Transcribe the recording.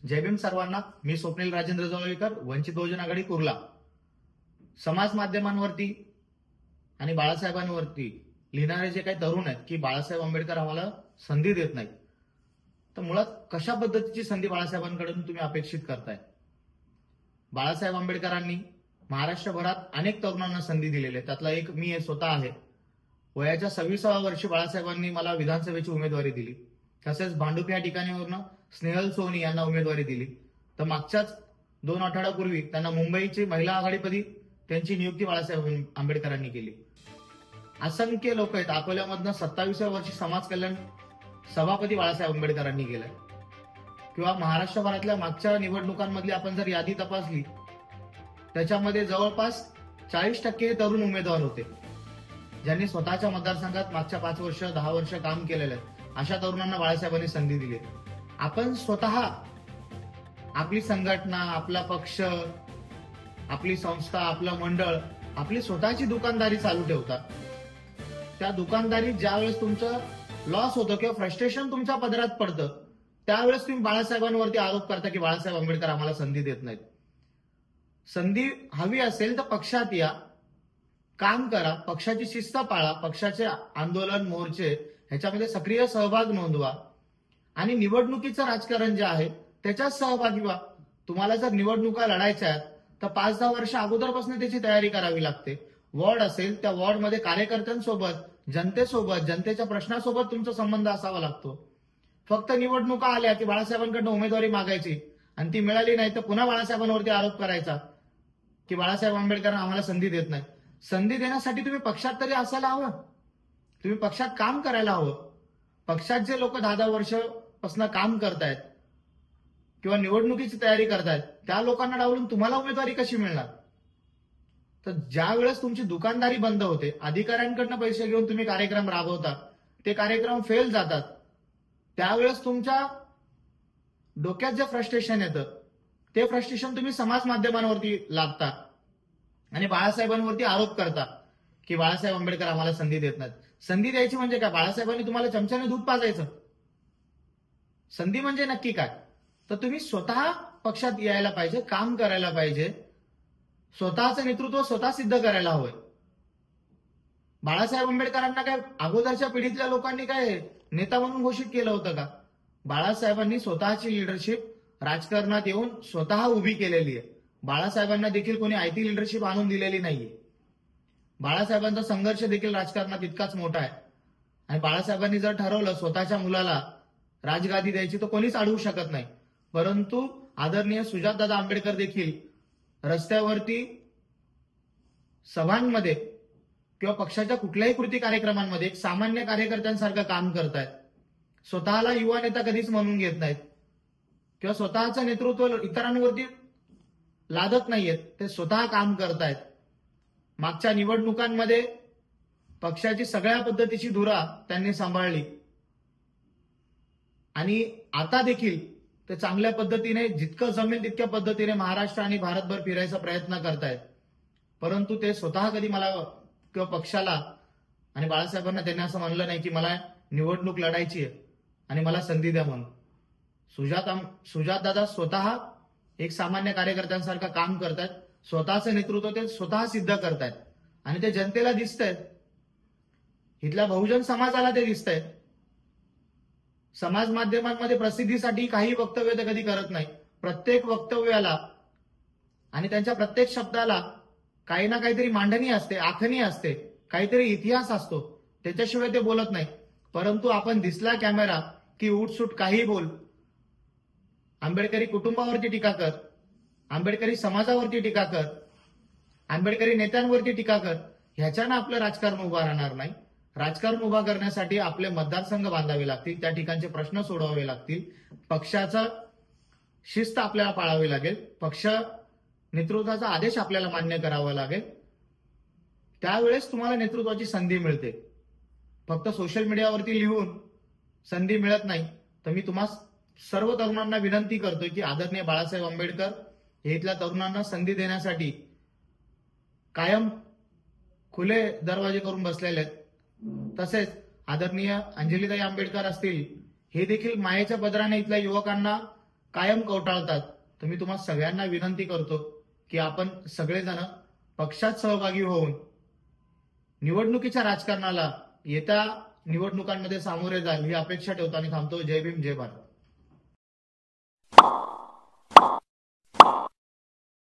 जय भीम सर्वांना. मी स्वप्नील राजेंद्र जवळीकर, वंचित बहुजन आघाडी कुर्ला. समाज माध्यमांवरती आणि बाळासाहेबांवरती लिहिणारे जे काही तरुण आहेत की बाळासाहेब आंबेडकर आम्हाला संधी देत नाहीत, तर मुळात कशा पद्धतीची संधी बाळासाहेबांकडून तुम्ही अपेक्षित करताय? बाळासाहेब आंबेडकरांनी महाराष्ट्रभरात अनेक तरुणांना संधी दिलेली आहे. त्यातला एक मी स्वतः आहे. वयाच्या 26व्या वर्षी बाळासाहेबांनी मला विधानसभेची उमेदवारी दिली. तसेच भांडुप या ठिकाणीवरून स्नेहल सोनी यांना उमेदवारी दिली. तर मागच्याच 2 आठवड्यापूर्वी त्यांना मुंबईची महिला आघाडीपदी त्यांची नियुक्ती बाळासाहेब आंबेडकरांनी केली. असंख्य लोक आहेत. अकोल्यामधनं 27व्या वर्षी समाज कल्याण सभापती बाळासाहेब आंबेडकरांनी केलंय. किंवा महाराष्ट्रभरातल्या मागच्या निवडणुकांमधली आपण जर यादी तपासली, त्याच्यामध्ये जवळपास 40% तरुण उमेदवार होते ज्यांनी स्वतःच्या मतदारसंघात मागच्या 5 वर्ष 10 वर्ष काम केलेलं आहे. अशा तरुणांना बाळासाहेबांनी संधी दिली. आपण स्वतः आपली संघटना, आपला पक्ष, आपली संस्था, आपलं मंडळ, आपली स्वतःची दुकानदारी चालू ठेवता. त्या दुकानदारीत ज्यावेळेस तुमचं लॉस होतं किंवा फ्रस्ट्रेशन तुमच्या पदरात पडतं, त्यावेळेस तुम्ही बाळासाहेबांवरती आरोप करता की बाळासाहेब आंबेडकर आम्हाला संधी देत नाहीत. संधी हवी असेल तर पक्षात या, काम करा, पक्षाची शिस्त पाळा, पक्षाचे आंदोलन, मोर्चे ह्याच्यामध्ये सक्रिय सहभाग नोंदवा आणि निवडणुकीचं राजकारण जे आहे त्याच्यात सहभागी व्हा. तुम्हाला जर निवडणुका लढायच्या आहेत तर 5-10 वर्ष अगोदरपासून त्याची तयारी करावी लागते. वॉर्ड असेल त्या वॉर्डमध्ये कार्यकर्त्यांसोबत, जनतेसोबत, जनतेच्या प्रश्नासोबत तुमचा संबंध असावा लागतो. फक्त निवडणुका आल्या की बाळासाहेबांकडनं उमेदवारी मागायची आणि ती मिळाली नाही तर पुन्हा बाळासाहेबांवरती आरोप करायचा की बाळासाहेब आंबेडकर आम्हाला संधी देत नाही. संधी देण्यासाठी तुम्ही पक्षात तरी असायला हवं. तुम्ही पक्षात काम करायला हवं. पक्षात जे लोक 10-10 वर्षापासून काम करतायत किंवा निवडणुकीची तयारी करतायत, त्या लोकांना डावलून तुम्हाला उमेदवारी कशी मिळणार? तर ज्या वेळेस तुमची दुकानदारी बंद होते, अधिकाऱ्यांकडनं पैसे घेऊन तुम्ही कार्यक्रम राबवता, ते कार्यक्रम फेल जातात, त्यावेळेस तुमच्या डोक्यात जे फ्रस्ट्रेशन येतं ते फ्रस्ट्रेशन तुम्ही समाज माध्यमांवरती लादता आणि बाळासाहेबांवरती आरोप करता की बाळासाहेब आंबेडकर आम्हाला संधी देत नाहीत. संधी द्यायची म्हणजे काय? बाळासाहेबांनी तुम्हाला चमच्याने दूध पाजायचं? संधी म्हणजे नक्की काय? तर तुम्ही स्वतः पक्षात यायला पाहिजे, काम करायला पाहिजे, स्वतःचं नेतृत्व स्वतः सिद्ध करायला हवंय. बाळासाहेब आंबेडकरांना काय अगोदरच्या पिढीतल्या लोकांनी काय नेता म्हणून घोषित केलं होतं का? बाळासाहेबांनी स्वतःची लिडरशिप राजकारणात येऊन स्वतः उभी केलेली आहे. बाळासाहेबांना देखील कोणी आयटी लिडरशिप आणून दिलेली नाहीये. बाळासाहेबांचा संघर्ष देखील राजकारणात इतकाच मोठा आहे आणि बाळासाहेबांनी जर ठरवलं स्वतःच्या मुलाला राजगादी द्यायची तर कोणीच अडवू शकत नाही. परंतु आदरणीय सुजातदादा आंबेडकर देखील रस्त्यावरती, सभांमध्ये किंवा पक्षाच्या कुठल्याही कृती कार्यक्रमांमध्ये एक सामान्य कार्यकर्त्यांसारखं काम करतायत. स्वतःला युवा नेता कधीच म्हणून घेत नाहीत किंवा स्वतःचं नेतृत्व इतरांवरती लादत नाहीयेत. ते स्वतः काम करतायत. मागच्या निवडणुकांमध्ये पक्षाची सगळ्या पद्धतीची धुरा त्यांनी सांभाळली आणि आता देखील ते चांगल्या पद्धतीने जितकं जमेल तितक्या पद्धतीने महाराष्ट्र आणि भारतभर फिरायचा प्रयत्न करतायत. परंतु ते स्वतः कधी मला किंवा पक्षाला आणि बाळासाहेबांना त्यांनी असं म्हणलं नाही की मला निवडणूक लढायची आहे आणि मला संधी द्या म्हणून. सुजातदादा स्वतः एक सामान्य कार्यकर्त्यांसारखं काम करतायत. स्वतःचं नेतृत्व ते स्वतः सिद्ध करतायत आणि ते जनतेला दिसतंय. इथल्या बहुजन समाजाला ते दिसतंय. समाज माध्यमांमध्ये प्रसिद्धीसाठी काही वक्तव्य ते कधी करत नाही. प्रत्येक वक्तव्याला आणि त्यांच्या प्रत्येक शब्दाला काही ना काहीतरी मांडणी असते, आखणी असते, काहीतरी इतिहास असतो. त्याच्याशिवाय ते बोलत नाही. परंतु आपण दिसला कॅमेरा की उठसूट काही बोल, आंबेडकरी कुटुंबावरती टीका कर, आंबेडकरी समाजावरती टीका कर, आंबेडकरी नेत्यांवरती टीका कर. ह्याच्यानं आपलं राजकारण उभं राहणार नाही. राजकारण उभा करण्यासाठी आपले मतदारसंघ बांधावे लागतील, त्या ठिकाणचे प्रश्न सोडवावे लागतील, पक्षाचा शिस्त आपल्याला पाळावी लागेल, पक्ष नेतृत्वाचा आदेश आपल्याला मान्य करावा लागेल. त्यावेळेस तुम्हाला नेतृत्वाची संधी मिळते. फक्त सोशल मीडियावरती लिहून संधी मिळत नाही. तर मी तुम्हा सर्व तरुणांना विनंती करतोय की आदरणीय बाळासाहेब आंबेडकर हे इथल्या तरुणांना संधी देण्यासाठी कायम खुले दरवाजे करून बसलेले आहेत. तसेच आदरणीय अंजलीताई आंबेडकर असतील, हे देखील मायेच्या पदराने इथल्या युवकांना कायम कवटाळतात, तर मी तुम्हा सगळ्यांना विनंती करतो की आपण सगळेजण पक्षात सहभागी होऊन निवडणुकीच्या राजकारणाला येत्या निवडणुकांमध्ये सामोरे जाल ही अपेक्षा ठेवतो आणि थांबतो. जय भीम, जय भारत.